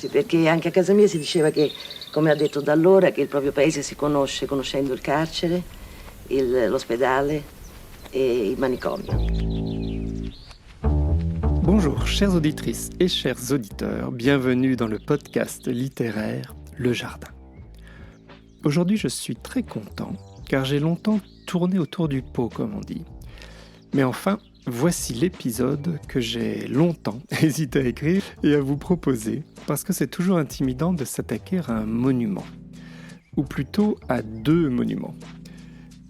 Sì, perché anche a casa mia si diceva che, come ha detto da allora, che il proprio paese si conosce conoscendo il carcere, l'ospedale et il manicomio. Bonjour chères auditrices et chers auditeurs, bienvenue dans le podcast littéraire Le Jardin. Aujourd'hui je suis très content car j'ai longtemps tourné autour du pot comme on dit. Mais enfin, voici l'épisode que j'ai longtemps hésité à écrire et à vous proposer parce que c'est toujours intimidant de s'attaquer à un monument. Ou plutôt à deux monuments.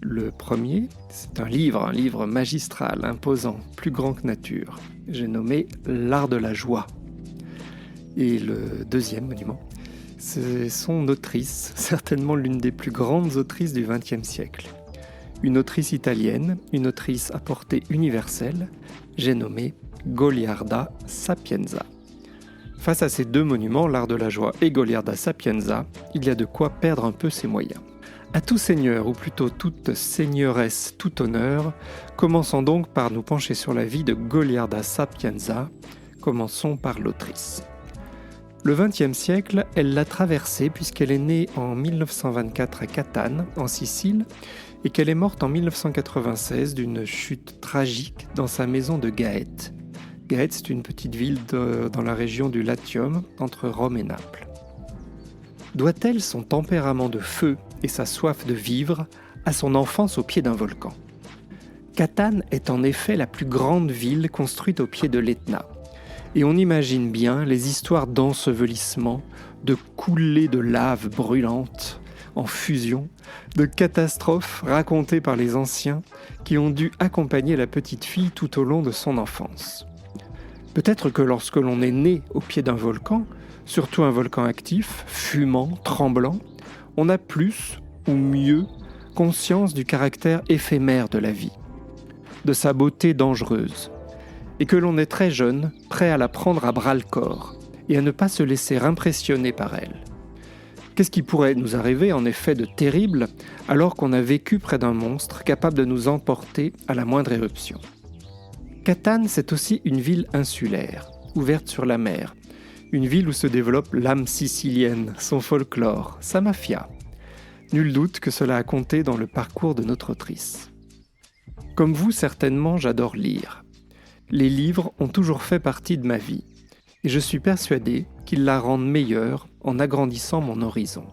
Le premier, c'est un livre magistral, imposant, plus grand que nature. J'ai nommé L'Art de la Joie. Et le deuxième monument, c'est son autrice, certainement l'une des plus grandes autrices du XXe siècle. Une autrice italienne, une autrice à portée universelle, j'ai nommé Goliarda Sapienza. Face à ces deux monuments, L'Art de la Joie et Goliarda Sapienza, il y a de quoi perdre un peu ses moyens. À tout seigneur, ou plutôt toute seigneuresse, tout honneur, commençons donc par nous pencher sur la vie de Goliarda Sapienza. Commençons par l'autrice. Le XXe siècle, elle l'a traversé puisqu'elle est née en 1924 à Catane, en Sicile, et qu'elle est morte en 1996 d'une chute tragique dans sa maison de Gaète. Gaète, c'est une petite ville dans la région du Latium, entre Rome et Naples. Doit-elle son tempérament de feu et sa soif de vivre à son enfance au pied d'un volcan? Catane est en effet la plus grande ville construite au pied de l'Etna. Et on imagine bien les histoires d'ensevelissement, de coulées de lave brûlante en fusion, de catastrophes racontées par les anciens qui ont dû accompagner la petite fille tout au long de son enfance. Peut-être que lorsque l'on est né au pied d'un volcan, surtout un volcan actif, fumant, tremblant, on a plus ou mieux conscience du caractère éphémère de la vie, de sa beauté dangereuse, et que l'on est très jeune, prêt à la prendre à bras-le-corps et à ne pas se laisser impressionner par elle. Qu'est-ce qui pourrait nous arriver en effet de terrible alors qu'on a vécu près d'un monstre capable de nous emporter à la moindre éruption? Catane, c'est aussi une ville insulaire, ouverte sur la mer, une ville où se développe l'âme sicilienne, son folklore, sa mafia. Nul doute que cela a compté dans le parcours de notre autrice. Comme vous, certainement, j'adore lire. Les livres ont toujours fait partie de ma vie, et je suis persuadé qu'ils la rendent meilleure en agrandissant mon horizon.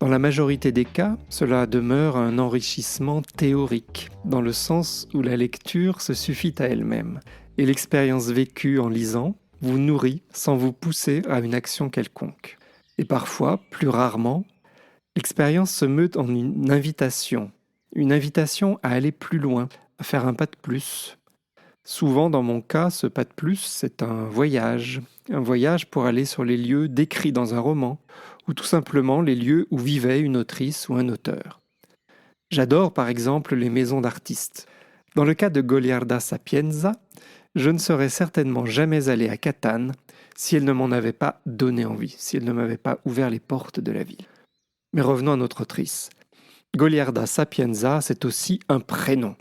Dans la majorité des cas, cela demeure un enrichissement théorique, dans le sens où la lecture se suffit à elle-même, et l'expérience vécue en lisant vous nourrit sans vous pousser à une action quelconque. Et parfois, plus rarement, l'expérience se meut en une invitation à aller plus loin, à faire un pas de plus. Souvent, dans mon cas, ce pas de plus, c'est un voyage pour aller sur les lieux décrits dans un roman, ou tout simplement les lieux où vivait une autrice ou un auteur. J'adore par exemple les maisons d'artistes. Dans le cas de Goliarda Sapienza, je ne serais certainement jamais allé à Catane si elle ne m'en avait pas donné envie, si elle ne m'avait pas ouvert les portes de la ville. Mais revenons à notre autrice. Goliarda Sapienza, c'est aussi un prénom.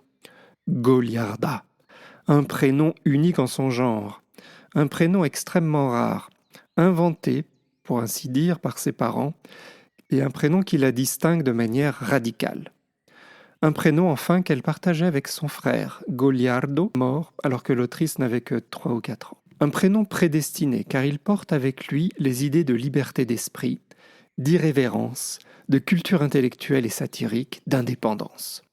Goliarda. Un prénom unique en son genre. Un prénom extrêmement rare. Inventé, pour ainsi dire, par ses parents, et un prénom qui la distingue de manière radicale. Un prénom enfin qu'elle partageait avec son frère, Goliardo, mort alors que l'autrice n'avait que 3 ou 4 ans. Un prénom prédestiné car il porte avec lui les idées de liberté d'esprit, d'irrévérence, de culture intellectuelle et satirique, d'indépendance.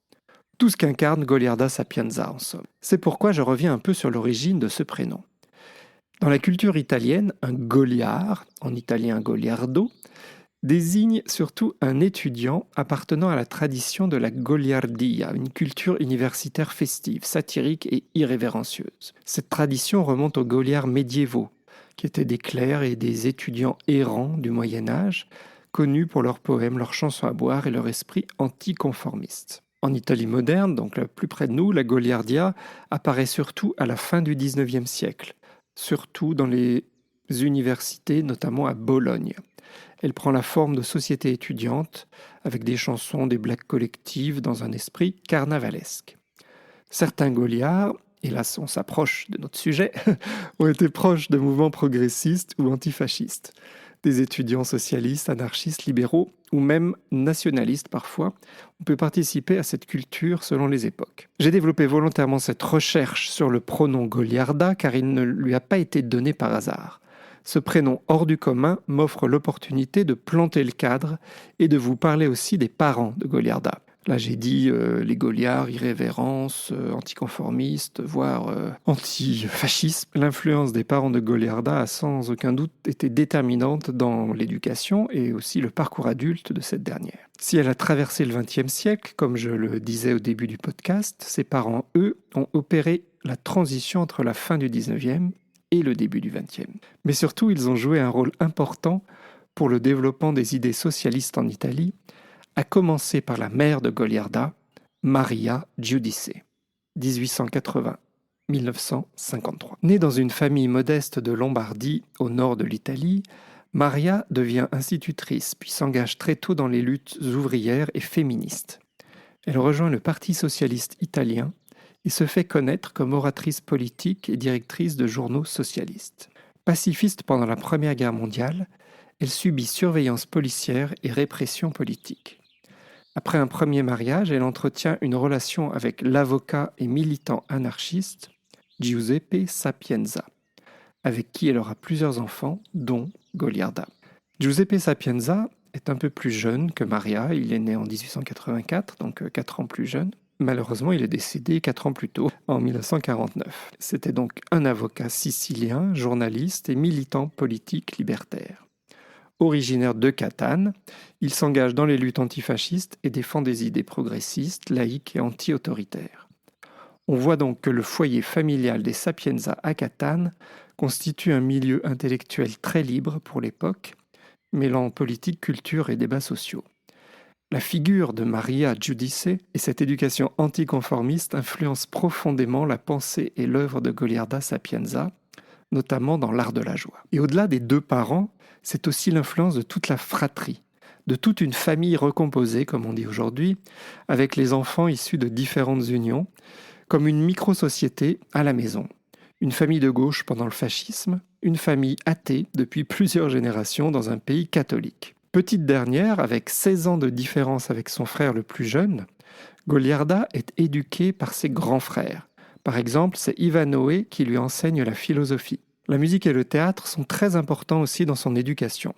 Tout ce qu'incarne Goliarda Sapienza en somme. C'est pourquoi je reviens un peu sur l'origine de ce prénom. Dans la culture italienne, un Goliard, en italien Goliardo, désigne surtout un étudiant appartenant à la tradition de la Goliardia, une culture universitaire festive, satirique et irrévérencieuse. Cette tradition remonte aux Goliards médiévaux, qui étaient des clercs et des étudiants errants du Moyen-Âge, connus pour leurs poèmes, leurs chansons à boire et leur esprit anticonformiste. En Italie moderne, donc plus près de nous, la Goliardia apparaît surtout à la fin du XIXe siècle, surtout dans les universités, notamment à Bologne. Elle prend la forme de sociétés étudiantes, avec des chansons, des blagues collectives, dans un esprit carnavalesque. Certains Goliards et là on s'approche de notre sujet, ont été proches de mouvements progressistes ou antifascistes, des étudiants socialistes, anarchistes, libéraux ou même nationalistes parfois. On peut participer à cette culture selon les époques. J'ai développé volontairement cette recherche sur le pronom Goliarda car il ne lui a pas été donné par hasard. Ce prénom hors du commun m'offre l'opportunité de planter le cadre et de vous parler aussi des parents de Goliarda. Là, j'ai dit les Goliards, irrévérences, anticonformistes, voire antifascisme. L'influence des parents de Goliarda a sans aucun doute été déterminante dans l'éducation et aussi le parcours adulte de cette dernière. Si elle a traversé le XXe siècle, comme je le disais au début du podcast, ses parents, eux, ont opéré la transition entre la fin du XIXe et le début du XXe. Mais surtout, ils ont joué un rôle important pour le développement des idées socialistes en Italie, à commencer par la mère de Goliarda, Maria Giudice, 1880-1953. Née dans une famille modeste de Lombardie, au nord de l'Italie, Maria devient institutrice puis s'engage très tôt dans les luttes ouvrières et féministes. Elle rejoint le Parti socialiste italien et se fait connaître comme oratrice politique et directrice de journaux socialistes. Pacifiste pendant la Première Guerre mondiale, elle subit surveillance policière et répression politique. Après un premier mariage, elle entretient une relation avec l'avocat et militant anarchiste Giuseppe Sapienza, avec qui elle aura plusieurs enfants, dont Goliarda. Giuseppe Sapienza est un peu plus jeune que Maria, il est né en 1884, donc 4 ans plus jeune. Malheureusement, il est décédé 4 ans plus tôt, en 1949. C'était donc un avocat sicilien, journaliste et militant politique libertaire. Originaire de Catane, il s'engage dans les luttes antifascistes et défend des idées progressistes, laïques et anti-autoritaires. On voit donc que le foyer familial des Sapienza à Catane constitue un milieu intellectuel très libre pour l'époque, mêlant politique, culture et débats sociaux. La figure de Maria Giudice et cette éducation anticonformiste influencent profondément la pensée et l'œuvre de Goliarda Sapienza, notamment dans l'art de la joie. Et au-delà des 2 parents, c'est aussi l'influence de toute la fratrie, de toute une famille recomposée, comme on dit aujourd'hui, avec les enfants issus de différentes unions, comme une micro-société à la maison. Une famille de gauche pendant le fascisme, une famille athée depuis plusieurs générations dans un pays catholique. Petite dernière, avec 16 ans de différence avec son frère le plus jeune, Goliarda est éduquée par ses grands frères. Par exemple, c'est Ivanoé qui lui enseigne la philosophie. La musique et le théâtre sont très importants aussi dans son éducation.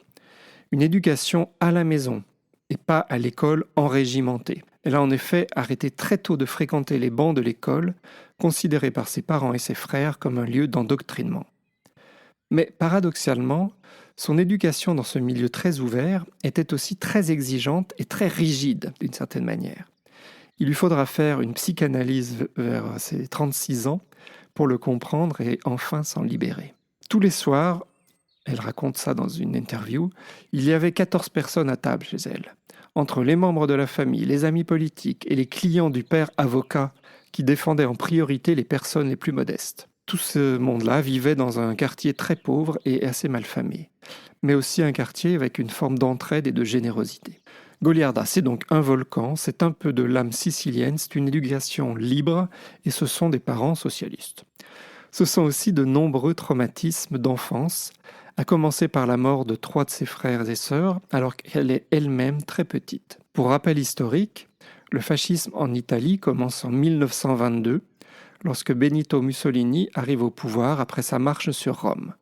Une éducation à la maison et pas à l'école enrégimentée. Elle a en effet arrêté très tôt de fréquenter les bancs de l'école, considérés par ses parents et ses frères comme un lieu d'endoctrinement. Mais paradoxalement, son éducation dans ce milieu très ouvert était aussi très exigeante et très rigide d'une certaine manière. Il lui faudra faire une psychanalyse vers ses 36 ans pour le comprendre et enfin s'en libérer. Tous les soirs, elle raconte ça dans une interview, il y avait 14 personnes à table chez elle. Entre les membres de la famille, les amis politiques et les clients du père avocat qui défendait en priorité les personnes les plus modestes. Tout ce monde-là vivait dans un quartier très pauvre et assez malfamé, mais aussi un quartier avec une forme d'entraide et de générosité. Goliarda, c'est donc un volcan, c'est un peu de l'âme sicilienne, c'est une éducation libre et ce sont des parents socialistes. Ce sont aussi de nombreux traumatismes d'enfance, à commencer par la mort de 3 de ses frères et sœurs, alors qu'elle est elle-même très petite. Pour rappel historique, le fascisme en Italie commence en 1922, lorsque Benito Mussolini arrive au pouvoir après sa marche sur Rome.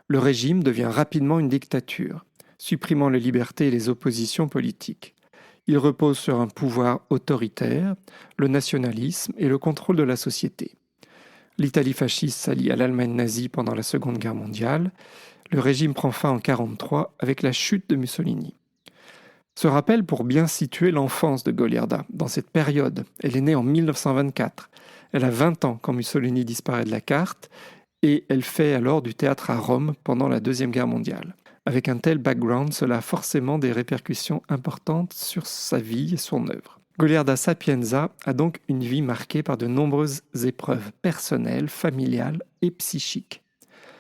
Le régime devient rapidement une dictature, supprimant les libertés et les oppositions politiques. Il repose sur un pouvoir autoritaire, le nationalisme et le contrôle de la société. L'Italie fasciste s'allie à l'Allemagne nazie pendant la Seconde Guerre mondiale. Le régime prend fin en 1943 avec la chute de Mussolini. Ce rappel pour bien situer l'enfance de Goliarda dans cette période. Elle est née en 1924. Elle a 20 ans quand Mussolini disparaît de la carte et elle fait alors du théâtre à Rome pendant la Deuxième Guerre mondiale. Avec un tel background, cela a forcément des répercussions importantes sur sa vie et son œuvre. Goliarda Sapienza a donc une vie marquée par de nombreuses épreuves personnelles, familiales et psychiques,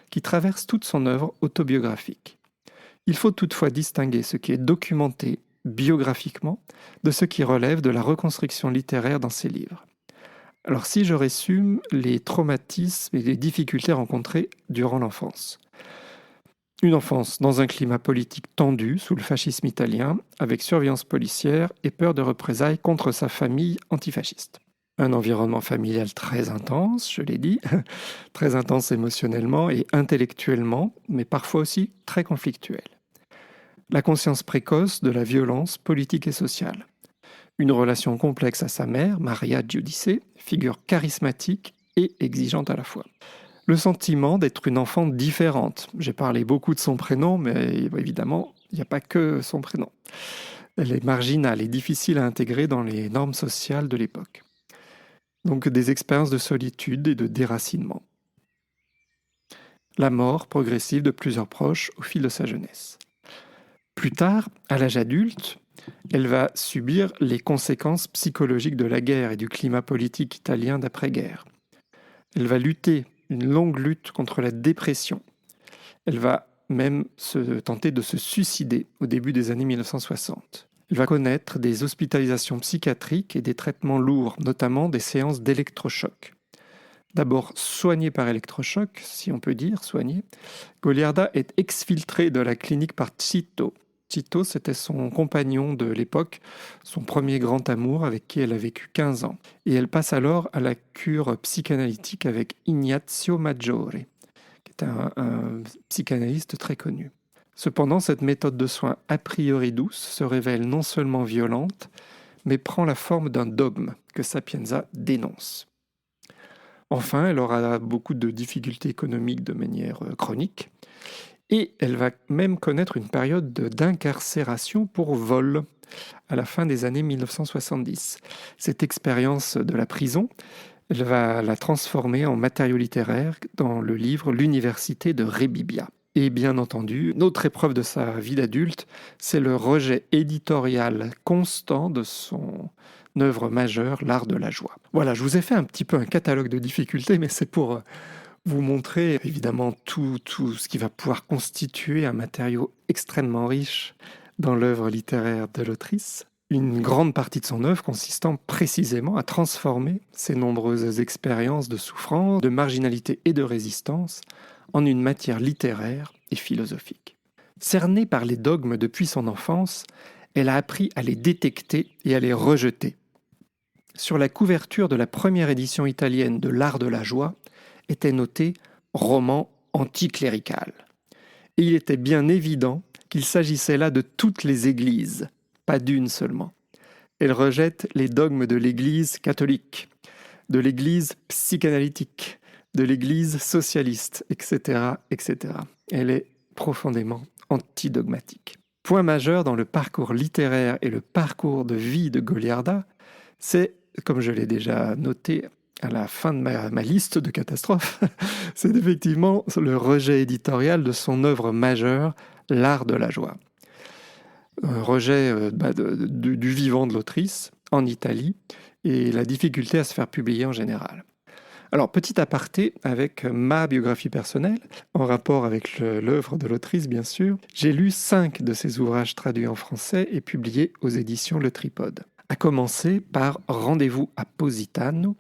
qui traversent toute son œuvre autobiographique. Il faut toutefois distinguer ce qui est documenté biographiquement de ce qui relève de la reconstruction littéraire dans ses livres. Alors si je résume les traumatismes et les difficultés rencontrées durant l'enfance. Une enfance dans un climat politique tendu sous le fascisme italien, avec surveillance policière et peur de représailles contre sa famille antifasciste. Un environnement familial très intense, je l'ai dit, très intense émotionnellement et intellectuellement, mais parfois aussi très conflictuel. La conscience précoce de la violence politique et sociale. Une relation complexe à sa mère, Maria Giudice, figure charismatique et exigeante à la fois. Le sentiment d'être une enfant différente. J'ai parlé beaucoup de son prénom, mais évidemment, il n'y a pas que son prénom. Elle est marginale et difficile à intégrer dans les normes sociales de l'époque. Donc des expériences de solitude et de déracinement. La mort progressive de plusieurs proches au fil de sa jeunesse. Plus tard, à l'âge adulte, elle va subir les conséquences psychologiques de la guerre et du climat politique italien d'après-guerre. Elle va lutter une longue lutte contre la dépression. Elle va même tenter de se suicider au début des années 1960. Elle va connaître des hospitalisations psychiatriques et des traitements lourds, notamment des séances d'électrochoc. D'abord soignée par électrochoc, si on peut dire, soignée, Goliarda est exfiltrée de la clinique par Cito. Cito, c'était son compagnon de l'époque, son premier grand amour avec qui elle a vécu 15 ans. Et elle passe alors à la cure psychanalytique avec Ignazio Maggiore, qui est un psychanalyste très connu. Cependant, cette méthode de soins a priori douce se révèle non seulement violente, mais prend la forme d'un dogme que Sapienza dénonce. Enfin, elle aura beaucoup de difficultés économiques de manière chronique, et elle va même connaître une période d'incarcération pour vol à la fin des années 1970. Cette expérience de la prison, elle va la transformer en matériau littéraire dans le livre L'Université de Rebibbia. Et bien entendu, une autre épreuve de sa vie d'adulte, c'est le rejet éditorial constant de son œuvre majeure, L'Art de la joie. Voilà, je vous ai fait un petit peu un catalogue de difficultés, mais c'est pour vous montrer évidemment tout ce qui va pouvoir constituer un matériau extrêmement riche dans l'œuvre littéraire de l'autrice. Une grande partie de son œuvre consistant précisément à transformer ces nombreuses expériences de souffrance, de marginalité et de résistance en une matière littéraire et philosophique. Cernée par les dogmes depuis son enfance, elle a appris à les détecter et à les rejeter. Sur la couverture de la première édition italienne de L'Art de la joie était noté « roman anticlérical ». Et il était bien évident qu'il s'agissait là de toutes les églises, pas d'une seulement. Elle rejette les dogmes de l'Église catholique, de l'Église psychanalytique, de l'Église socialiste, etc., etc. Elle est profondément antidogmatique. Point majeur dans le parcours littéraire et le parcours de vie de Goliarda, c'est, comme je l'ai déjà noté à la fin de ma liste de catastrophes, c'est effectivement le rejet éditorial de son œuvre majeure, L'Art de la joie. Un rejet du vivant de l'autrice en Italie et la difficulté à se faire publier en général. Alors, petit aparté avec ma biographie personnelle, en rapport avec l'œuvre de l'autrice, bien sûr. J'ai lu 5 de ses ouvrages traduits en français et publiés aux éditions Le Tripode. À commencer par Rendez-vous à Positano,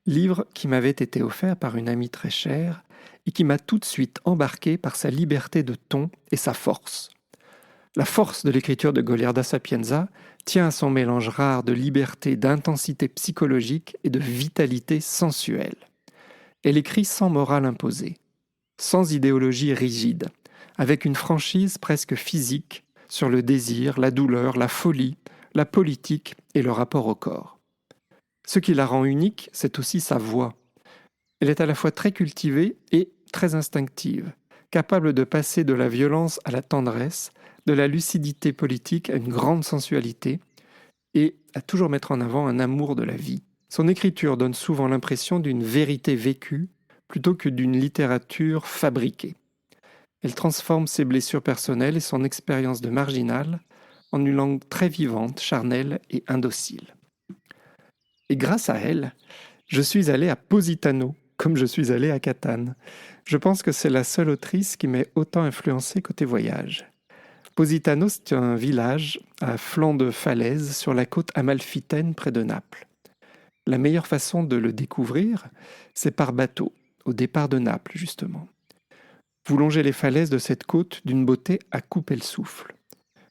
livre qui m'avait été offert par une amie très chère et qui m'a tout de suite embarqué par sa liberté de ton et sa force. La force de l'écriture de Goliarda Sapienza tient à son mélange rare de liberté, d'intensité psychologique et de vitalité sensuelle. Elle écrit sans morale imposée, sans idéologie rigide, avec une franchise presque physique sur le désir, la douleur, la folie, la politique et le rapport au corps. Ce qui la rend unique, c'est aussi sa voix. Elle est à la fois très cultivée et très instinctive, capable de passer de la violence à la tendresse, de la lucidité politique à une grande sensualité, et à toujours mettre en avant un amour de la vie. Son écriture donne souvent l'impression d'une vérité vécue plutôt que d'une littérature fabriquée. Elle transforme ses blessures personnelles et son expérience de marginal en une langue très vivante, charnelle et indocile. Et grâce à elle, je suis allé à Positano, comme je suis allé à Catane. Je pense que c'est la seule autrice qui m'ait autant influencé côté voyage. Positano, c'est un village à flanc de falaise sur la côte amalfitaine près de Naples. La meilleure façon de le découvrir, c'est par bateau, au départ de Naples justement. Vous longez les falaises de cette côte d'une beauté à couper le souffle.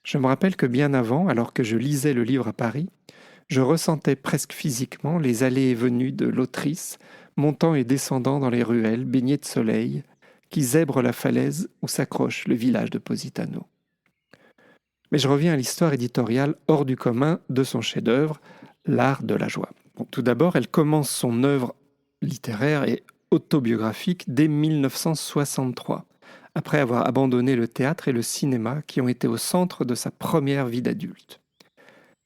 Je me rappelle que bien avant, alors que je lisais le livre à Paris, je ressentais presque physiquement les allées et venues de l'autrice, montant et descendant dans les ruelles baignées de soleil, qui zèbrent la falaise où s'accroche le village de Positano. Mais je reviens à l'histoire éditoriale hors du commun de son chef-d'œuvre, L'Art de la joie. Bon, tout d'abord, elle commence son œuvre littéraire et autobiographique dès 1963, après avoir abandonné le théâtre et le cinéma qui ont été au centre de sa première vie d'adulte.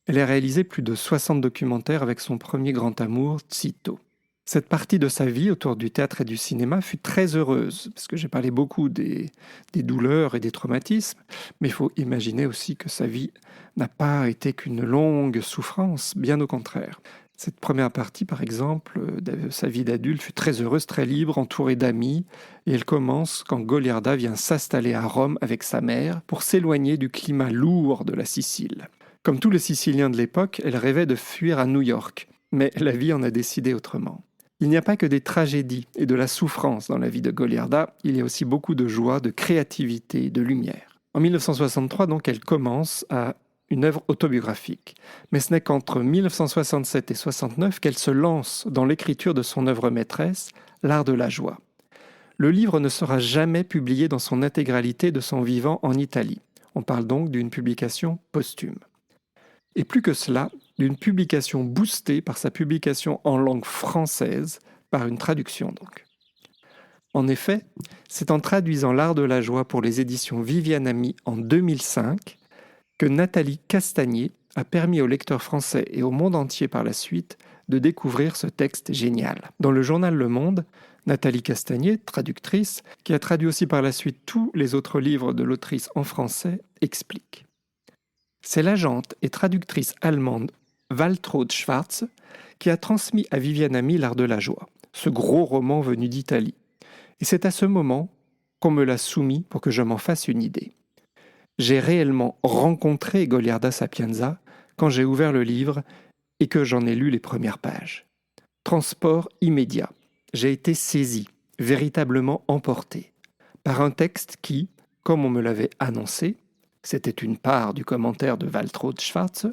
Elle a réalisé plus de 60 documentaires avec son premier grand amour, Tito. Cette partie de sa vie autour du théâtre et du cinéma fut très heureuse, parce que j'ai parlé beaucoup des douleurs et des traumatismes, mais il faut imaginer aussi que sa vie n'a pas été qu'une longue souffrance, bien au contraire. Cette première partie, par exemple, de sa vie d'adulte fut très heureuse, très libre, entourée d'amis, et elle commence quand Goliarda vient s'installer à Rome avec sa mère pour s'éloigner du climat lourd de la Sicile. Comme tous les Siciliens de l'époque, elle rêvait de fuir à New York, mais la vie en a décidé autrement. Il n'y a pas que des tragédies et de la souffrance dans la vie de Goliarda, il y a aussi beaucoup de joie, de créativité, de lumière. En 1963, donc, elle commence à une œuvre autobiographique. Mais ce n'est qu'entre 1967 et 1969 qu'elle se lance dans l'écriture de son œuvre maîtresse, L'Art de la joie. Le livre ne sera jamais publié dans son intégralité de son vivant en Italie. On parle donc d'une publication posthume. Et plus que cela, d'une publication boostée par sa publication en langue française, par une traduction donc. En effet, c'est en traduisant L'Art de la joie pour les éditions Viviane Ami en 2005 que Nathalie Castagnier a permis aux lecteurs français et au monde entier par la suite de découvrir ce texte génial. Dans le journal Le Monde, Nathalie Castagnier, traductrice, qui a traduit aussi par la suite tous les autres livres de l'autrice en français, explique. C'est l'agente et traductrice allemande Waltraud Schwarz qui a transmis à Viviane Ami L'Art de la joie, ce gros roman venu d'Italie. Et c'est à ce moment qu'on me l'a soumis pour que je m'en fasse une idée. J'ai réellement rencontré Goliarda Sapienza quand j'ai ouvert le livre et que j'en ai lu les premières pages. Transport immédiat. J'ai été saisi, véritablement emporté, par un texte qui, comme on me l'avait annoncé, c'était une part du commentaire de Waltraud Schwarz,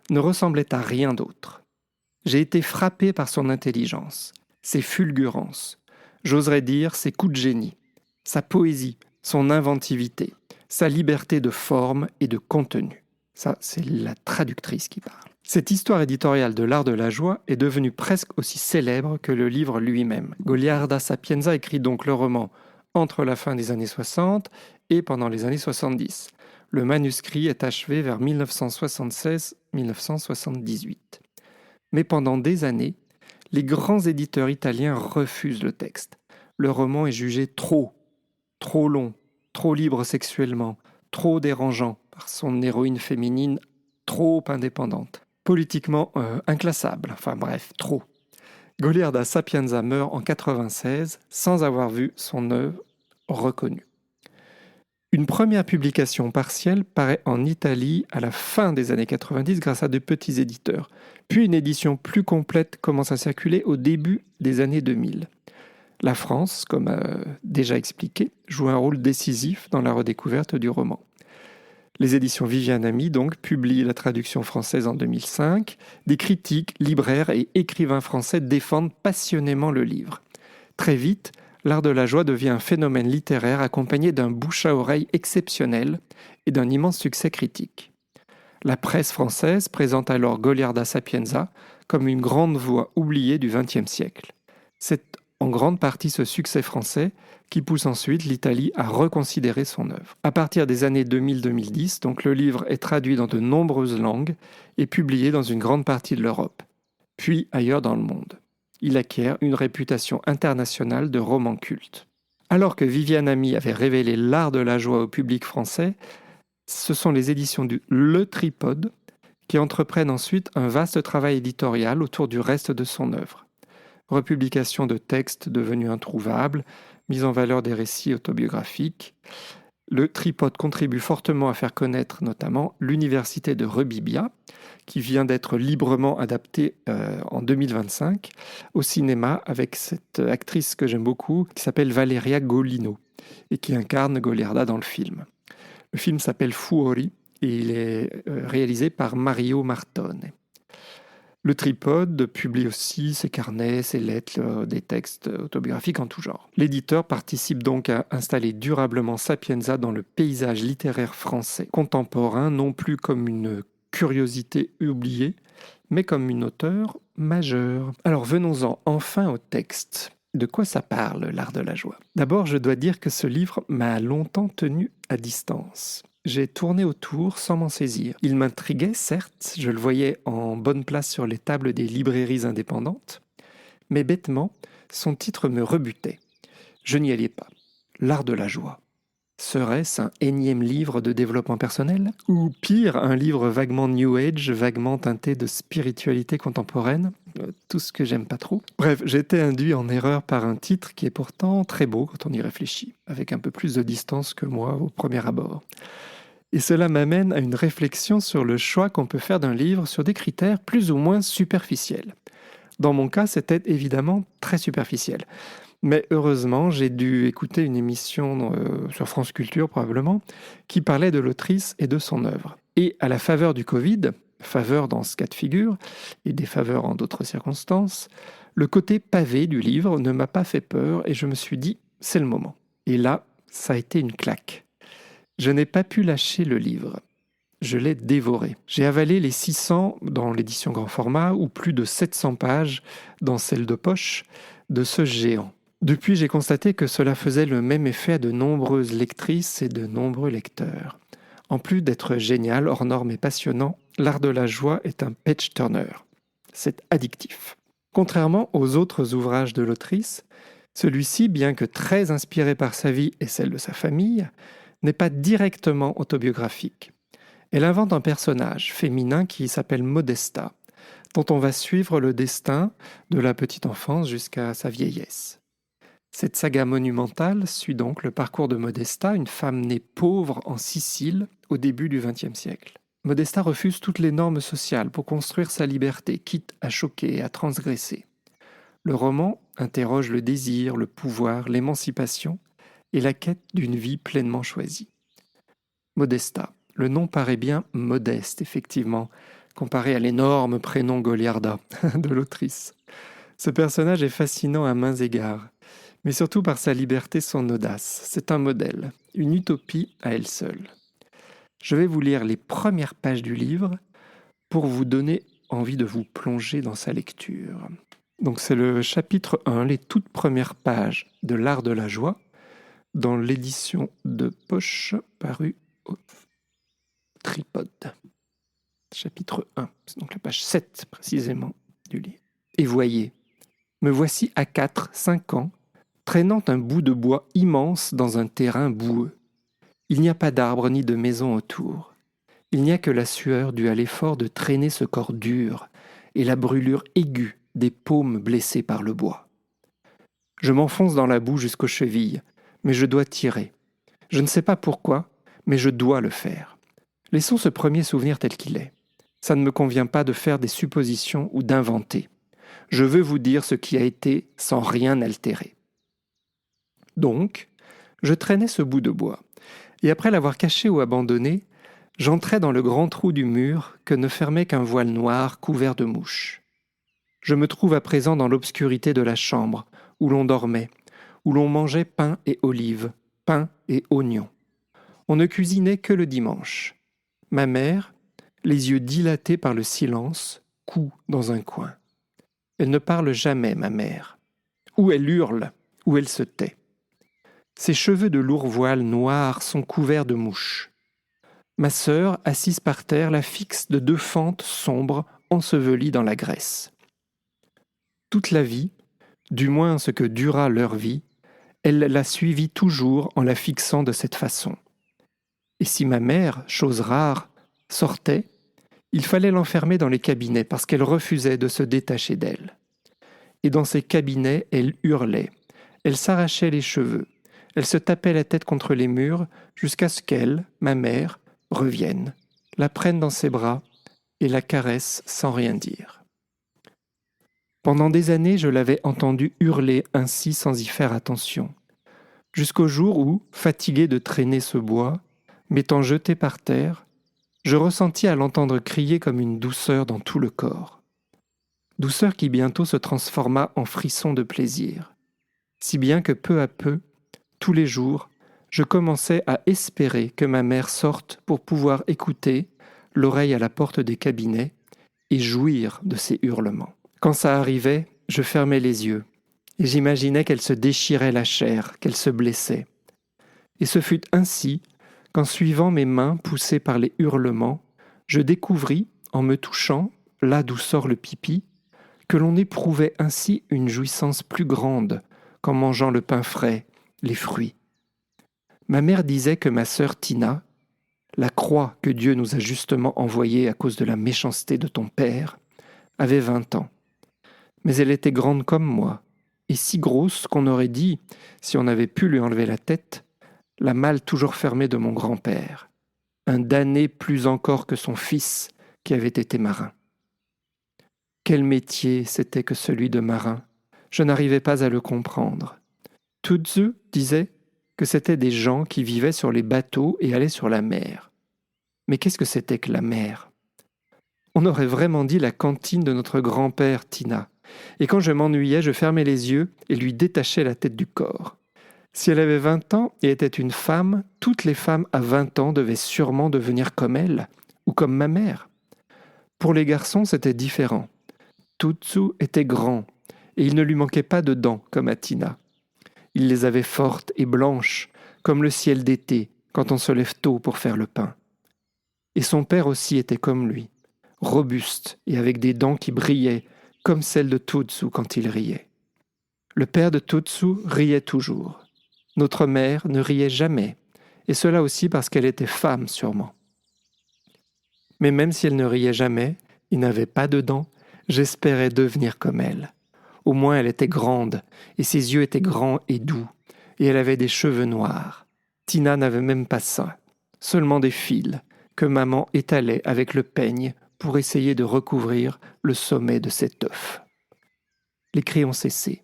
ne ressemblait à rien d'autre. J'ai été frappé par son intelligence, ses fulgurances, j'oserais dire ses coups de génie, sa poésie, son inventivité, sa liberté de forme et de contenu. Ça, c'est la traductrice qui parle. Cette histoire éditoriale de L'Art de la joie est devenue presque aussi célèbre que le livre lui-même. Goliarda Sapienza écrit donc le roman entre la fin des années 60 et pendant les années 70. Le manuscrit est achevé vers 1976-1978. Mais pendant des années, les grands éditeurs italiens refusent le texte. Le roman est jugé trop long, trop libre sexuellement, trop dérangeant par son héroïne féminine trop indépendante, politiquement inclassable, enfin bref, trop. Goliarda Sapienza meurt en 1996 sans avoir vu son œuvre reconnue. Une première publication partielle paraît en Italie à la fin des années 90 grâce à de petits éditeurs. Puis une édition plus complète commence à circuler au début des années 2000. La France, comme déjà expliqué, joue un rôle décisif dans la redécouverte du roman. Les éditions Viviane Ami, donc, publient la traduction française en 2005. Des critiques, libraires et écrivains français défendent passionnément le livre. Très vite, L'Art de la joie devient un phénomène littéraire accompagné d'un bouche à oreille exceptionnel et d'un immense succès critique. La presse française présente alors Goliarda Sapienza comme une grande voix oubliée du XXe siècle. C'est en grande partie ce succès français qui pousse ensuite l'Italie à reconsidérer son œuvre. À partir des années 2000-2010, donc, le livre est traduit dans de nombreuses langues et publié dans une grande partie de l'Europe, puis ailleurs dans le monde. Il acquiert une réputation internationale de roman culte. Alors que Viviane Ami avait révélé L'Art de la joie au public français, ce sont les éditions du Le Tripode qui entreprennent ensuite un vaste travail éditorial autour du reste de son œuvre. Republication de textes devenus introuvables, mise en valeur des récits autobiographiques. Le tripode contribue fortement à faire connaître notamment l'université de Rebibia, qui vient d'être librement adaptée en 2025 au cinéma avec cette actrice que j'aime beaucoup, qui s'appelle Valeria Golino et qui incarne Goliarda dans le film. Le film s'appelle Fuori et il est réalisé par Mario Martone. Le tripode publie aussi ses carnets, ses lettres, des textes autobiographiques en tout genre. L'éditeur participe donc à installer durablement Sapienza dans le paysage littéraire français contemporain, non plus comme une curiosité oubliée, mais comme une auteure majeure. Alors venons-en enfin au texte. De quoi ça parle, l'art de la joie ? D'abord, je dois dire que ce livre m'a longtemps tenu à distance. J'ai tourné autour sans m'en saisir. Il m'intriguait, certes, je le voyais en bonne place sur les tables des librairies indépendantes, mais bêtement, son titre me rebutait. Je n'y allais pas. L'art de la joie. Serait-ce un énième livre de développement personnel ? Ou pire, un livre vaguement New Age, vaguement teinté de spiritualité contemporaine ? Tout ce que j'aime pas trop. Bref, j'ai été induit en erreur par un titre qui est pourtant très beau quand on y réfléchit, avec un peu plus de distance que moi au premier abord. Et cela m'amène à une réflexion sur le choix qu'on peut faire d'un livre sur des critères plus ou moins superficiels. Dans mon cas, c'était évidemment très superficiel. Mais heureusement, j'ai dû écouter une émission sur France Culture probablement, qui parlait de l'autrice et de son œuvre. Et à la faveur du Covid, faveur dans ce cas de figure, et des faveurs en d'autres circonstances, le côté pavé du livre ne m'a pas fait peur et je me suis dit, c'est le moment. Et là, ça a été une claque. Je n'ai pas pu lâcher le livre. Je l'ai dévoré. J'ai avalé les 600 dans l'édition grand format ou plus de 700 pages dans celle de poche de ce géant. Depuis, j'ai constaté que cela faisait le même effet à de nombreuses lectrices et de nombreux lecteurs. En plus d'être génial, hors norme et passionnant, l'art de la joie est un page-turner. C'est addictif. Contrairement aux autres ouvrages de l'autrice, celui-ci, bien que très inspiré par sa vie et celle de sa famille, n'est pas directement autobiographique. Elle invente un personnage féminin qui s'appelle Modesta, dont on va suivre le destin de la petite enfance jusqu'à sa vieillesse. Cette saga monumentale suit donc le parcours de Modesta, une femme née pauvre en Sicile au début du XXe siècle. Modesta refuse toutes les normes sociales pour construire sa liberté, quitte à choquer et à transgresser. Le roman interroge le désir, le pouvoir, l'émancipation et la quête d'une vie pleinement choisie. Modesta. Le nom paraît bien modeste, effectivement, comparé à l'énorme prénom Goliarda de l'autrice. Ce personnage est fascinant à maints égards, mais surtout par sa liberté, son audace. C'est un modèle, une utopie à elle seule. Je vais vous lire les premières pages du livre pour vous donner envie de vous plonger dans sa lecture. Donc c'est le chapitre 1, les toutes premières pages de l'art de la joie, dans l'édition de poche parue au tripode. Chapitre 1, c'est donc la page 7 précisément du livre. Et voyez, me voici à 4, 5 ans, traînant un bout de bois immense dans un terrain boueux. Il n'y a pas d'arbre ni de maison autour. Il n'y a que la sueur due à l'effort de traîner ce corps dur et la brûlure aiguë des paumes blessées par le bois. Je m'enfonce dans la boue jusqu'aux chevilles, mais je dois tirer. Je ne sais pas pourquoi, mais je dois le faire. Laissons ce premier souvenir tel qu'il est. Ça ne me convient pas de faire des suppositions ou d'inventer. Je veux vous dire ce qui a été sans rien altérer. Donc, je traînais ce bout de bois, et après l'avoir caché ou abandonné, j'entrais dans le grand trou du mur que ne fermait qu'un voile noir couvert de mouches. Je me trouve à présent dans l'obscurité de la chambre, où l'on dormait, où l'on mangeait pain et olives, pain et oignons. On ne cuisinait que le dimanche. Ma mère, les yeux dilatés par le silence, coud dans un coin. Elle ne parle jamais, ma mère. Ou elle hurle, ou elle se tait. Ses cheveux de lourd voile noir sont couverts de mouches. Ma sœur, assise par terre, la fixe de 2 fentes sombres ensevelies dans la graisse. Toute la vie, du moins ce que dura leur vie, elle la suivit toujours en la fixant de cette façon. Et si ma mère, chose rare, sortait, il fallait l'enfermer dans les cabinets parce qu'elle refusait de se détacher d'elle. Et dans ces cabinets, elle hurlait, elle s'arrachait les cheveux, Elle se tapait la tête contre les murs jusqu'à ce qu'elle, ma mère, revienne, la prenne dans ses bras et la caresse sans rien dire. Pendant des années, je l'avais entendue hurler ainsi sans y faire attention, jusqu'au jour où, fatigué de traîner ce bois, m'étant jeté par terre, je ressentis à l'entendre crier comme une douceur dans tout le corps. Douceur qui bientôt se transforma en frisson de plaisir, si bien que peu à peu, tous les jours, je commençais à espérer que ma mère sorte pour pouvoir écouter, l'oreille à la porte des cabinets, et jouir de ses hurlements. Quand ça arrivait, je fermais les yeux, et j'imaginais qu'elle se déchirait la chair, qu'elle se blessait. Et ce fut ainsi qu'en suivant mes mains poussées par les hurlements, je découvris, en me touchant, là d'où sort le pipi, que l'on éprouvait ainsi une jouissance plus grande qu'en mangeant le pain frais, les fruits. Ma mère disait que ma sœur Tina, la croix que Dieu nous a justement envoyée à cause de la méchanceté de ton père, avait 20 ans. Mais elle était grande comme moi, et si grosse qu'on aurait dit, si on avait pu lui enlever la tête, la malle toujours fermée de mon grand-père, un damné plus encore que son fils qui avait été marin. Quel métier c'était que celui de marin, je n'arrivais pas à le comprendre. Tutsu disait que c'étaient des gens qui vivaient sur les bateaux et allaient sur la mer. Mais qu'est-ce que c'était que la mer ? On aurait vraiment dit la cantine de notre grand-père Tina, et quand je m'ennuyais, je fermais les yeux et lui détachais la tête du corps. Si elle avait 20 ans et était une femme, toutes les femmes à 20 ans devaient sûrement devenir comme elle, ou comme ma mère. Pour les garçons, c'était différent. Tutsu était grand, et il ne lui manquait pas de dents, comme à Tina. Il les avait fortes et blanches, comme le ciel d'été, quand on se lève tôt pour faire le pain. Et son père aussi était comme lui, robuste et avec des dents qui brillaient, comme celles de Tutsu quand il riait. Le père de Tutsu riait toujours. Notre mère ne riait jamais, et cela aussi parce qu'elle était femme sûrement. Mais même si elle ne riait jamais, il n'avait pas de dents, j'espérais devenir comme elle. Au moins elle était grande, et ses yeux étaient grands et doux, et elle avait des cheveux noirs. Tina n'avait même pas ça, seulement des fils, que maman étalait avec le peigne pour essayer de recouvrir le sommet de cet œuf. Les cris ont cessé.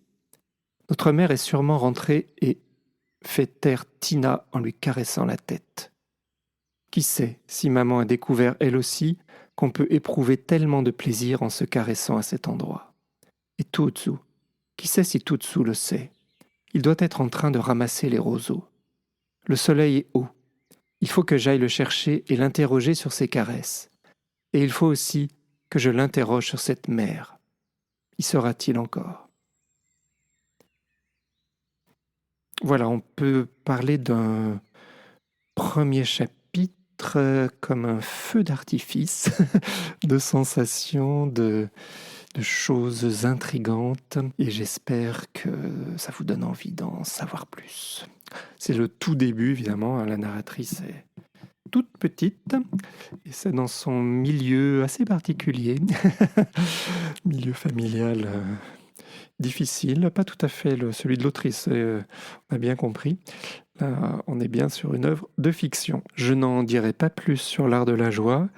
Notre mère est sûrement rentrée et fait taire Tina en lui caressant la tête. Qui sait si maman a découvert elle aussi qu'on peut éprouver tellement de plaisir en se caressant à cet endroit. Et Tutsu, qui sait si Tutsu le sait? Il doit être en train de ramasser les roseaux. Le soleil est haut. Il faut que j'aille le chercher et l'interroger sur ses caresses. Et il faut aussi que je l'interroge sur cette mer. Y sera-t-il encore? Voilà, on peut parler d'un premier chapitre comme un feu d'artifice de sensations, de choses intrigantes, et j'espère que ça vous donne envie d'en savoir plus. C'est le tout début, évidemment, la narratrice est toute petite, et c'est dans son milieu assez particulier, milieu familial difficile, pas tout à fait celui de l'autrice, on a bien compris. Là, on est bien sur une œuvre de fiction. Je n'en dirai pas plus sur l'art de la joie,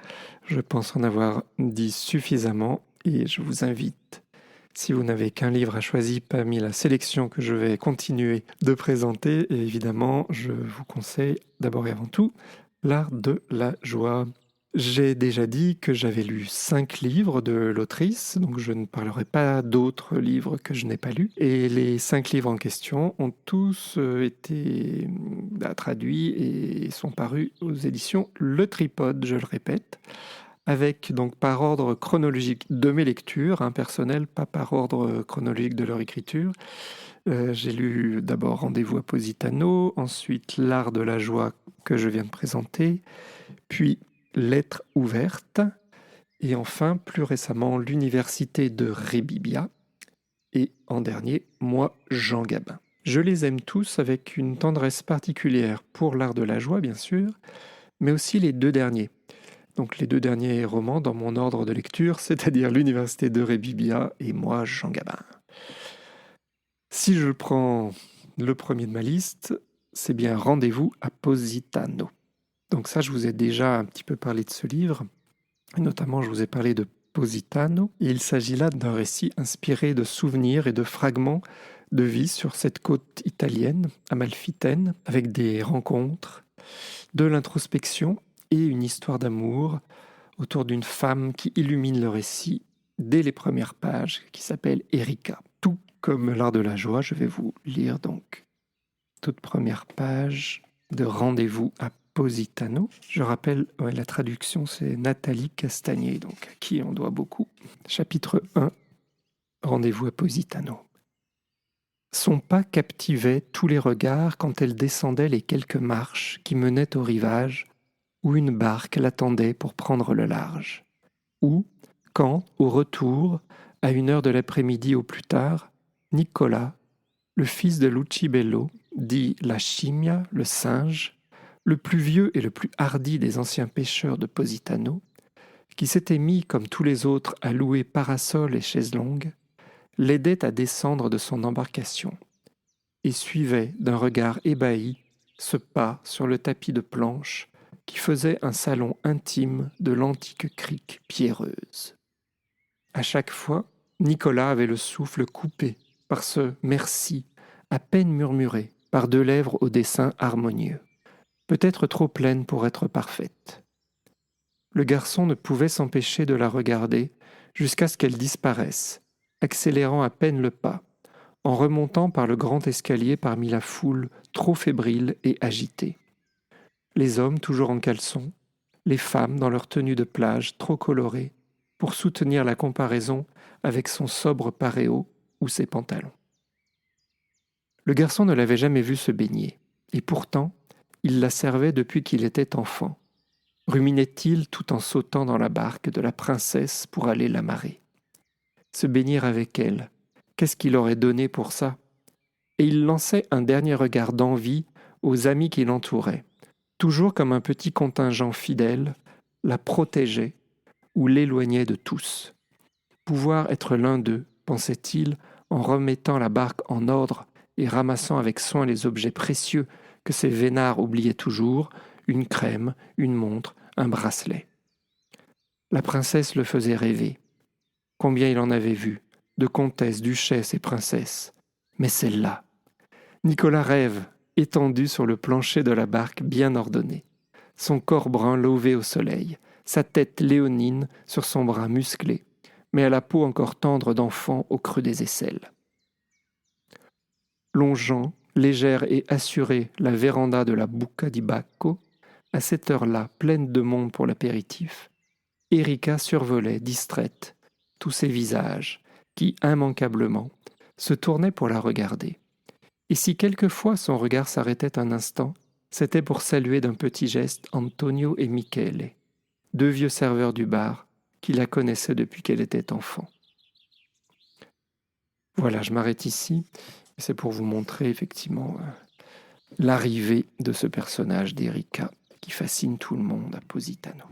je pense en avoir dit suffisamment, et je vous invite, si vous n'avez qu'un livre à choisir parmi la sélection que je vais continuer de présenter, et évidemment, je vous conseille d'abord et avant tout l'art de la joie. J'ai déjà dit que j'avais lu 5 livres de l'autrice, donc je ne parlerai pas d'autres livres que je n'ai pas lus. Et les 5 livres en question ont tous été traduits et sont parus aux éditions Le Tripode, je le répète, avec donc par ordre chronologique de mes lectures, personnel, pas par ordre chronologique de leur écriture. J'ai lu d'abord Rendez-vous à Positano, ensuite L'art de la joie que je viens de présenter, puis Lettres ouvertes, et enfin, plus récemment, L'université de Rébibia, et en dernier, Moi, Jean Gabin. Je les aime tous avec une tendresse particulière pour l'art de la joie, bien sûr, mais aussi les 2 derniers. Donc les 2 derniers romans dans mon ordre de lecture, c'est-à-dire L'université de Rébibia et Moi, Jean Gabin. Si je prends le premier de ma liste, c'est bien Rendez-vous à Positano. Donc ça, je vous ai déjà un petit peu parlé de ce livre. Et notamment, je vous ai parlé de Positano. Et il s'agit là d'un récit inspiré de souvenirs et de fragments de vie sur cette côte italienne, amalfitaine, avec des rencontres, de l'introspection et une histoire d'amour autour d'une femme qui illumine le récit dès les premières pages, qui s'appelle Erika. Tout comme l'art de la joie, je vais vous lire donc toute première page de Rendez-vous à Positano. Je rappelle, la traduction, c'est Nathalie Castagnier, donc à qui on doit beaucoup. Chapitre 1, Rendez-vous à Positano. Son pas captivait tous les regards quand elle descendait les quelques marches qui menaient au rivage, où une barque l'attendait pour prendre le large. Ou, quand, au retour, à 1 heure de l'après-midi au plus tard, Nicolas, le fils de Lucibello, dit la scimmia, le singe, le plus vieux et le plus hardi des anciens pêcheurs de Positano, qui s'était mis, comme tous les autres, à louer parasols et chaises longues, l'aidait à descendre de son embarcation et suivait d'un regard ébahi ce pas sur le tapis de planche qui faisait un salon intime de l'antique crique pierreuse. À chaque fois, Nicolas avait le souffle coupé par ce merci à peine murmuré par 2 lèvres au dessin harmonieux, peut-être trop pleines pour être parfaites. Le garçon ne pouvait s'empêcher de la regarder jusqu'à ce qu'elle disparaisse, accélérant à peine le pas, en remontant par le grand escalier parmi la foule trop fébrile et agitée. Les hommes toujours en caleçon, les femmes dans leur tenue de plage trop colorée pour soutenir la comparaison avec son sobre paréo ou ses pantalons. Le garçon ne l'avait jamais vue se baigner, et pourtant, il la servait depuis qu'il était enfant, ruminait-il tout en sautant dans la barque de la princesse pour aller l'amarrer. Se baigner avec elle, qu'est-ce qu'il aurait donné pour ça? Et il lançait un dernier regard d'envie aux amis qui l'entouraient, toujours comme un petit contingent fidèle, la protégeait ou l'éloignait de tous. Pouvoir être l'un d'eux, pensait-il, en remettant la barque en ordre et ramassant avec soin les objets précieux que ces vénards oubliaient toujours, une crème, une montre, un bracelet. La princesse le faisait rêver. Combien il en avait vu, de comtesses, duchesses et princesses. Mais celle-là. Nicolas rêve, étendu sur le plancher de la barque bien ordonné, son corps brun lové au soleil, sa tête léonine sur son bras musclé, mais à la peau encore tendre d'enfant au creux des aisselles. Longeant, légère et assurée, la véranda de la Buca di Bacco, à cette heure-là pleine de monde pour l'apéritif, Erika survolait, distraite, tous ces visages qui, immanquablement, se tournaient pour la regarder. Et si quelquefois son regard s'arrêtait un instant, c'était pour saluer d'un petit geste Antonio et Michele, 2 vieux serveurs du bar qui la connaissaient depuis qu'elle était enfant. Voilà, je m'arrête ici. C'est pour vous montrer effectivement l'arrivée de ce personnage d'Erika qui fascine tout le monde à Positano.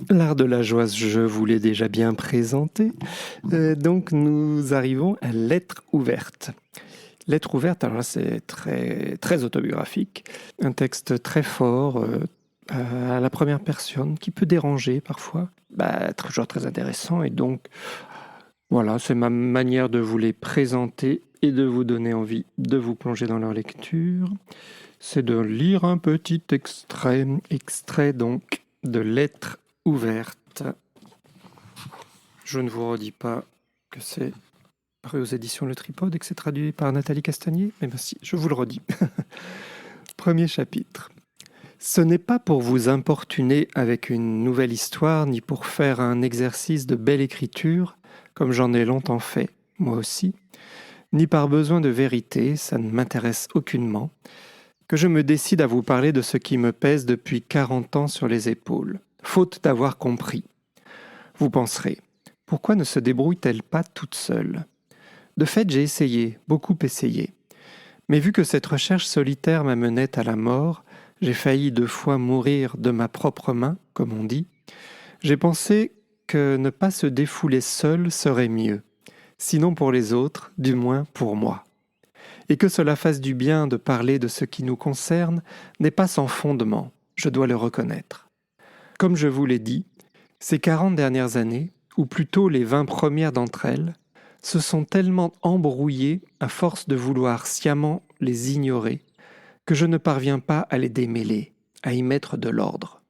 L'art de la joie, je vous l'ai déjà bien présenté. Donc nous arrivons à Lettre ouverte. Lettre ouverte, alors là c'est très autobiographique, un texte très fort à la première personne qui peut déranger parfois, toujours très intéressant et donc voilà, c'est ma manière de vous les présenter et de vous donner envie de vous plonger dans leur lecture. C'est de lire un petit extrait donc de Lettre ouverte. Je ne vous redis pas que c'est paru aux éditions Le Tripode et que c'est traduit par Nathalie Castagnier, mais si, je vous le redis. Premier chapitre. Ce n'est pas pour vous importuner avec une nouvelle histoire, ni pour faire un exercice de belle écriture, comme j'en ai longtemps fait, moi aussi, ni par besoin de vérité, ça ne m'intéresse aucunement, que je me décide à vous parler de ce qui me pèse depuis 40 ans sur les épaules, faute d'avoir compris. Vous penserez, pourquoi ne se débrouille-t-elle pas toute seule ? De fait, j'ai essayé, beaucoup essayé. Mais vu que cette recherche solitaire m'amenait à la mort, j'ai failli 2 fois mourir de ma propre main, comme on dit, j'ai pensé que ne pas se défouler seul serait mieux, sinon pour les autres, du moins pour moi. et que cela fasse du bien de parler de ce qui nous concerne n'est pas sans fondement, je dois le reconnaître. Comme je vous l'ai dit, ces 40 dernières années, ou plutôt les 20 premières d'entre elles, se sont tellement embrouillées à force de vouloir sciemment les ignorer que je ne parviens pas à les démêler, à y mettre de l'ordre.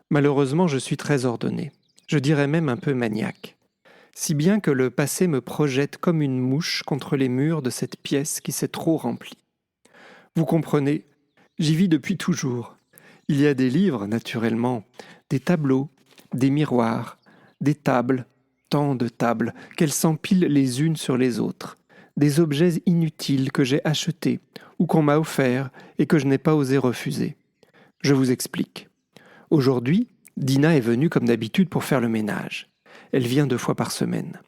Malheureusement, je suis très ordonné, je dirais même un peu maniaque, si bien que le passé me projette comme une mouche contre les murs de cette pièce qui s'est trop remplie. Vous comprenez, j'y vis depuis toujours. Il y a des livres, naturellement, des tableaux, des miroirs, des tables, tant de tables, qu'elles s'empilent les unes sur les autres, des objets inutiles que j'ai achetés ou qu'on m'a offerts et que je n'ai pas osé refuser. Je vous explique. Aujourd'hui, Dina est venue comme d'habitude pour faire le ménage. Elle vient 2 fois par semaine.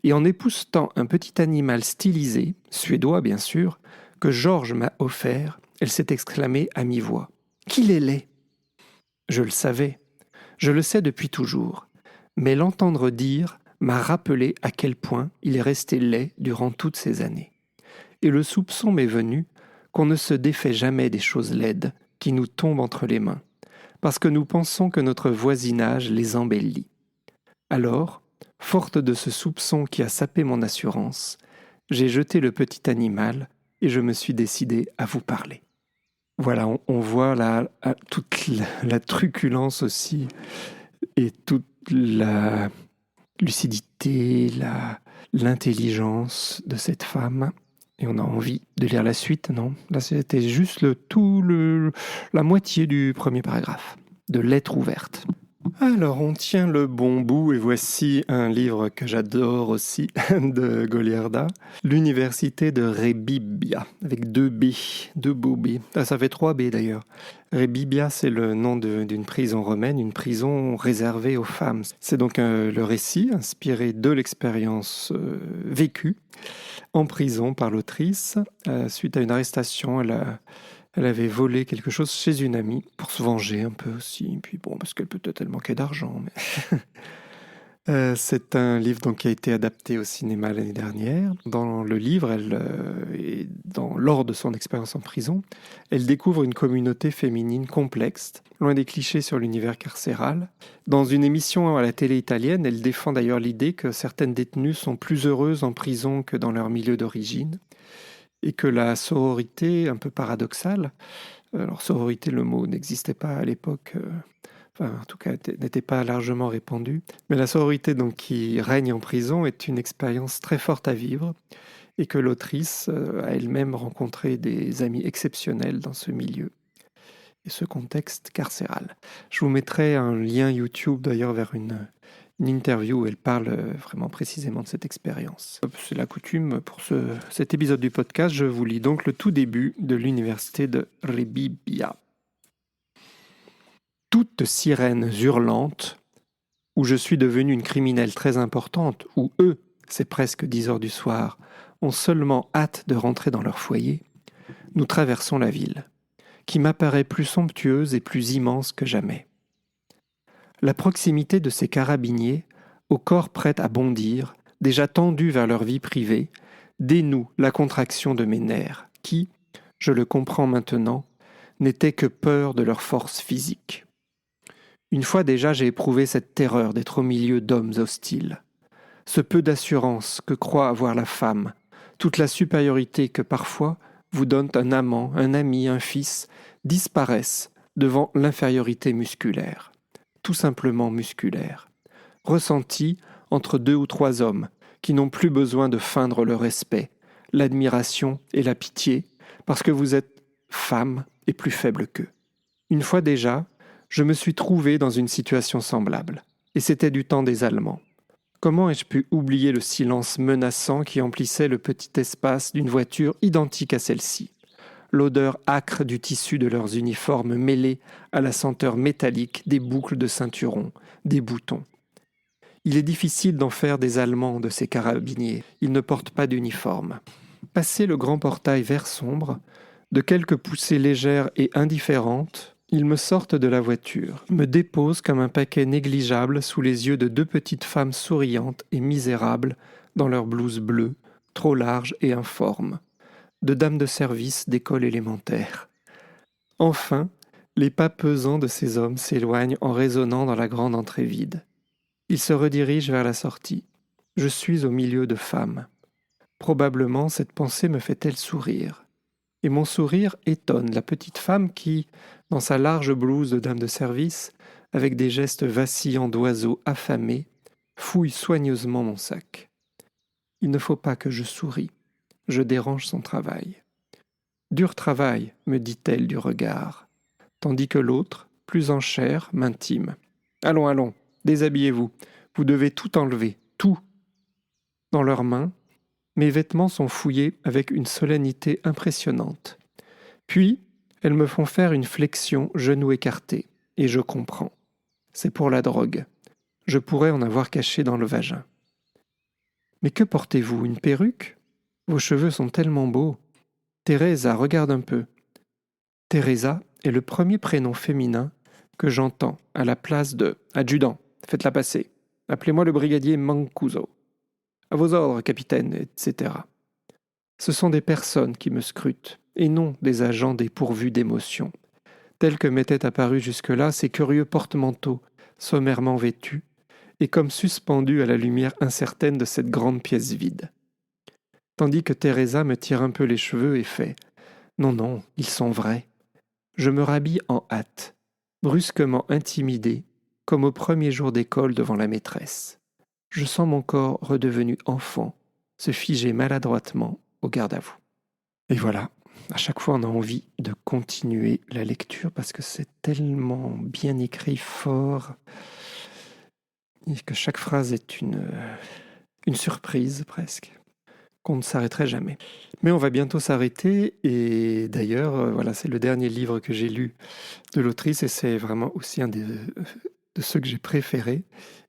Et en époussetant un petit animal stylisé, suédois bien sûr, que Georges m'a offert, elle s'est exclamée à mi-voix. « Qu'il est laid !» Je le savais. Je le sais depuis toujours. Mais l'entendre dire m'a rappelé à quel point il est resté laid durant toutes ces années. Et le soupçon m'est venu qu'on ne se défait jamais des choses laides qui nous tombent entre les mains, parce que nous pensons que notre voisinage les embellit. Alors, forte de ce soupçon qui a sapé mon assurance, j'ai jeté le petit animal et je me suis décidé à vous parler. Voilà, on voit toute la truculence aussi et toute la lucidité, l'intelligence de cette femme. Et on a envie de lire la suite, non? Là, c'était juste la moitié du premier paragraphe, de lettre ouverte. Alors, on tient le bon bout et voici un livre que j'adore aussi de Goliarda, L'université de Rebibbia, avec 2 B, 2 beaux B. Ah, ça fait 3 B d'ailleurs. Rebibbia, c'est le nom d'une prison romaine, une prison réservée aux femmes. C'est donc le récit inspiré de l'expérience vécue en prison par l'autrice. Suite à une arrestation, elle avait volé quelque chose chez une amie pour se venger un peu aussi. Puis bon, parce qu'elle peut-être elle manquait d'argent. Mais c'est un livre donc, qui a été adapté au cinéma l'année dernière. Dans le livre, lors de son expérience en prison, elle découvre une communauté féminine complexe, loin des clichés sur l'univers carcéral. Dans une émission à la télé italienne, elle défend d'ailleurs l'idée que certaines détenues sont plus heureuses en prison que dans leur milieu d'origine. Et que la sororité, un peu paradoxale, alors sororité, le mot n'existait pas à l'époque, en tout cas n'était pas largement répandu, mais la sororité donc, qui règne en prison est une expérience très forte à vivre et que l'autrice a elle-même rencontré des amis exceptionnels dans ce milieu et ce contexte carcéral. Je vous mettrai un lien YouTube d'ailleurs vers une interview où elle parle vraiment précisément de cette expérience. C'est la coutume pour cet épisode du podcast. Je vous lis donc le tout début de l'université de Rebibbia. Toutes sirènes hurlantes, où je suis devenue une criminelle très importante, où eux, c'est presque 10 heures du soir, ont seulement hâte de rentrer dans leur foyer, nous traversons la ville, qui m'apparaît plus somptueuse et plus immense que jamais. La proximité de ces carabiniers, au corps prêt à bondir, déjà tendus vers leur vie privée, dénoue la contraction de mes nerfs, qui, je le comprends maintenant, n'étaient que peur de leur force physique. Une fois déjà j'ai éprouvé cette terreur d'être au milieu d'hommes hostiles. Ce peu d'assurance que croit avoir la femme, toute la supériorité que parfois vous donne un amant, un ami, un fils, disparaissent devant l'infériorité musculaire. Tout simplement musculaire, ressenti entre 2 ou 3 hommes qui n'ont plus besoin de feindre le respect, l'admiration et la pitié parce que vous êtes femme et plus faible qu'eux. Une fois déjà, je me suis trouvé dans une situation semblable, et c'était du temps des Allemands. Comment ai-je pu oublier le silence menaçant qui emplissait le petit espace d'une voiture identique à celle-ci ? L'odeur âcre du tissu de leurs uniformes mêlée à la senteur métallique des boucles de ceinturon, des boutons. Il est difficile d'en faire des Allemands de ces carabiniers. Ils ne portent pas d'uniforme. Passé le grand portail vert sombre, de quelques poussées légères et indifférentes, ils me sortent de la voiture, me déposent comme un paquet négligeable sous les yeux de 2 petites femmes souriantes et misérables dans leurs blouses bleues, trop larges et informes. de dame de service d'école élémentaire. Enfin, les pas pesants de ces hommes s'éloignent en résonnant dans la grande entrée vide. Ils se redirigent vers la sortie. Je suis au milieu de femmes. Probablement cette pensée me fait-elle sourire. Et mon sourire étonne la petite femme qui, dans sa large blouse de dame de service, avec des gestes vacillants d'oiseau affamé, fouille soigneusement mon sac. Il ne faut pas que je sourie. Je dérange son travail. Dur travail, me dit-elle du regard, tandis que l'autre, plus en chair, m'intime. Allons, allons, déshabillez-vous. Vous devez tout enlever, tout. Dans leurs mains, mes vêtements sont fouillés avec une solennité impressionnante. Puis, elles me font faire une flexion genou écarté, et je comprends. C'est pour la drogue. Je pourrais en avoir caché dans le vagin. Mais que portez-vous, une perruque ? Vos cheveux sont tellement beaux. Teresa, regarde un peu. Teresa est le premier prénom féminin que j'entends à la place de « Adjudant, faites-la passer. Appelez-moi le brigadier Mancuso. À vos ordres, capitaine, etc. » Ce sont des personnes qui me scrutent, et non des agents dépourvus d'émotion, tels que m'étaient apparus jusque-là ces curieux porte-manteaux, sommairement vêtus, et comme suspendus à la lumière incertaine de cette grande pièce vide. Tandis que Teresa me tire un peu les cheveux et fait « Non, non, ils sont vrais. » Je me rhabille en hâte, brusquement intimidé, comme au premier jour d'école devant la maîtresse. Je sens mon corps redevenu enfant, se figer maladroitement au garde-à-vous. Et voilà, à chaque fois on a envie de continuer la lecture parce que c'est tellement bien écrit, fort, et que chaque phrase est une surprise presque, qu'on ne s'arrêterait jamais. Mais on va bientôt s'arrêter, et d'ailleurs, voilà, c'est le dernier livre que j'ai lu de l'autrice, et c'est vraiment aussi un de ceux que j'ai préférés.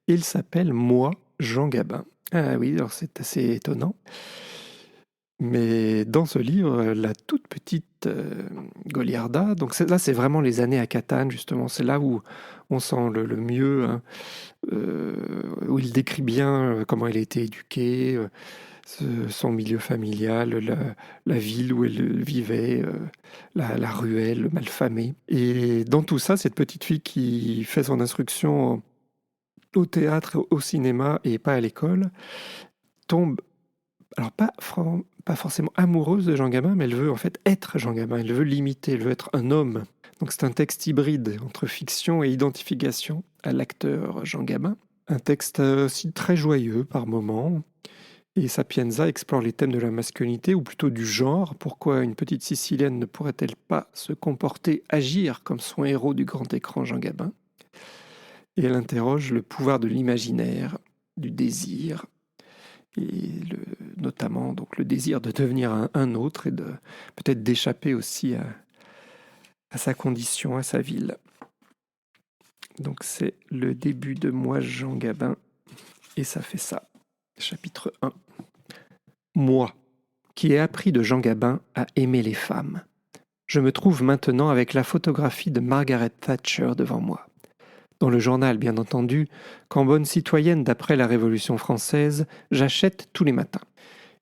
Il s'appelle « Moi, Jean Gabin ». Ah oui, alors c'est assez étonnant. Mais dans ce livre, la toute petite Goliarda, donc là c'est vraiment les années à Catane, justement, c'est là où on sent le mieux, hein, où il décrit bien comment elle a été éduquée, son milieu familial, la ville où elle vivait, la ruelle malfamée. Et dans tout ça, cette petite fille qui fait son instruction au théâtre, au cinéma et pas à l'école, tombe, alors pas forcément amoureuse de Jean Gabin, mais elle veut en fait être Jean Gabin, elle veut l'imiter, elle veut être un homme. Donc c'est un texte hybride entre fiction et identification à l'acteur Jean Gabin. Un texte aussi très joyeux par moments. Et Sapienza explore les thèmes de la masculinité, ou plutôt du genre. Pourquoi une petite Sicilienne ne pourrait-elle pas se comporter, agir comme son héros du grand écran Jean Gabin ? Et elle interroge le pouvoir de l'imaginaire, du désir, et notamment donc, le désir de devenir un autre et de peut-être d'échapper aussi à sa condition, à sa ville. Donc c'est le début de Moi, Jean Gabin, et ça fait ça. Chapitre 1. Moi, qui ai appris de Jean Gabin à aimer les femmes. Je me trouve maintenant avec la photographie de Margaret Thatcher devant moi. Dans le journal, bien entendu, qu'en bonne citoyenne d'après la Révolution française, j'achète tous les matins.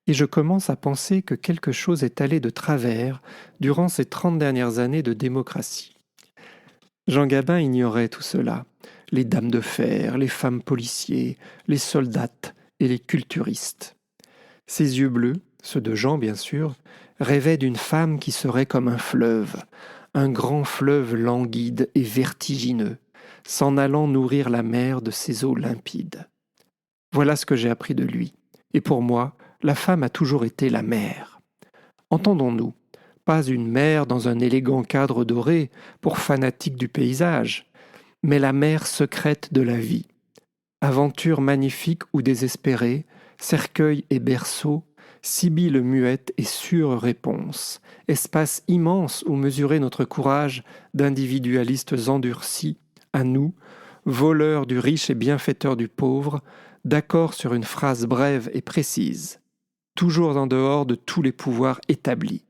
Et je commence à penser que quelque chose est allé de travers durant ces 30 dernières années de démocratie. Jean Gabin ignorait tout cela, les dames de fer, les femmes policiers, les soldates et les culturistes. Ses yeux bleus, ceux de Jean bien sûr, rêvaient d'une femme qui serait comme un grand fleuve languide et vertigineux, s'en allant nourrir la mer de ses eaux limpides. Voilà ce que j'ai appris de lui. Et pour moi, la femme a toujours été la mère. Entendons-nous, pas une mère dans un élégant cadre doré pour fanatiques du paysage, mais la mère secrète de la vie. Aventure magnifique ou désespérée, cercueil et berceau, sibylle muette et sûre réponse, espace immense où mesurer notre courage d'individualistes endurcis, à nous, voleurs du riche et bienfaiteurs du pauvre, d'accord sur une phrase brève et précise, toujours en dehors de tous les pouvoirs établis.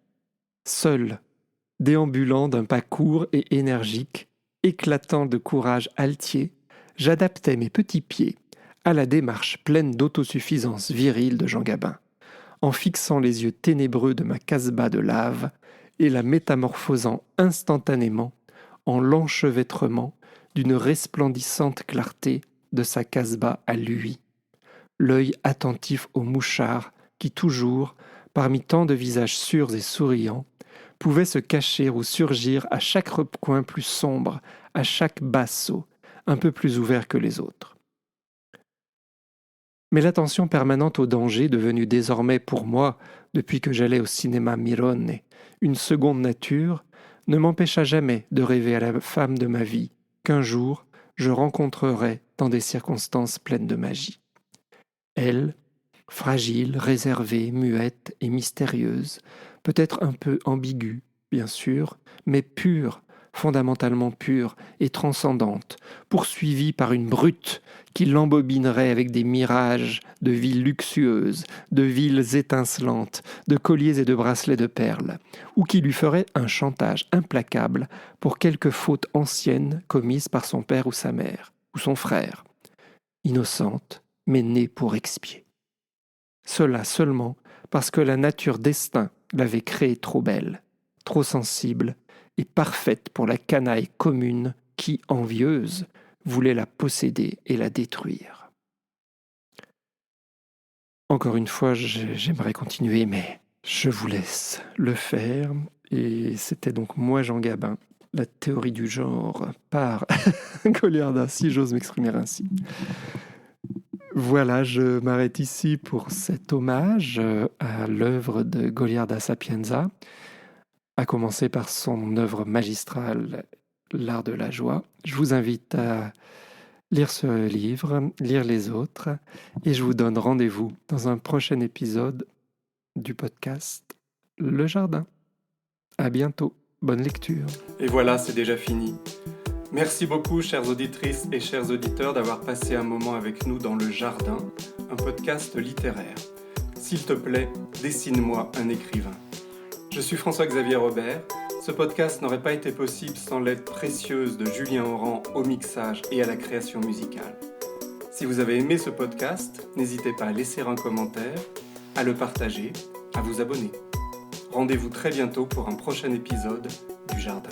Seul, déambulant d'un pas court et énergique, éclatant de courage altier, j'adaptais mes petits pieds à la démarche pleine d'autosuffisance virile de Jean Gabin, en fixant les yeux ténébreux de ma casbah de lave et la métamorphosant instantanément en l'enchevêtrement d'une resplendissante clarté de sa casbah à lui, l'œil attentif aux mouchards qui toujours, parmi tant de visages sûrs et souriants, pouvaient se cacher ou surgir à chaque recoin plus sombre, à chaque basso, un peu plus ouvert que les autres. Mais l'attention permanente au danger, devenue désormais pour moi, depuis que j'allais au cinéma Mirone, une seconde nature, ne m'empêcha jamais de rêver à la femme de ma vie, qu'un jour je rencontrerai dans des circonstances pleines de magie. Elle, fragile, réservée, muette et mystérieuse, peut-être un peu ambiguë, bien sûr, mais pure, fondamentalement pure et transcendante, poursuivie par une brute qui l'embobinerait avec des mirages de villes luxueuses, de villes étincelantes, de colliers et de bracelets de perles, ou qui lui ferait un chantage implacable pour quelque faute ancienne commise par son père ou sa mère, ou son frère, innocente, mais née pour expier. Cela seulement parce que la nature destin l'avait créée trop belle, trop sensible et parfaite pour la canaille commune qui, envieuse, voulait la posséder et la détruire. Encore une fois, j'aimerais continuer, mais je vous laisse le faire. Et c'était donc moi, Jean Gabin, la théorie du genre par Goliarda, si j'ose m'exprimer ainsi. Voilà, je m'arrête ici pour cet hommage à l'œuvre de Goliarda Sapienza, à commencer par son œuvre magistrale, L'art de la joie. Je vous invite à lire ce livre, lire les autres, et je vous donne rendez-vous dans un prochain épisode du podcast Le Jardin. À bientôt, bonne lecture. Et voilà, c'est déjà fini. Merci beaucoup, chères auditrices et chers auditeurs, d'avoir passé un moment avec nous dans Le Jardin, un podcast littéraire. S'il te plaît, dessine-moi un écrivain. Je suis François-Xavier Robert. Ce podcast n'aurait pas été possible sans l'aide précieuse de Julien Oran au mixage et à la création musicale. Si vous avez aimé ce podcast, n'hésitez pas à laisser un commentaire, à le partager, à vous abonner. Rendez-vous très bientôt pour un prochain épisode du Jardin.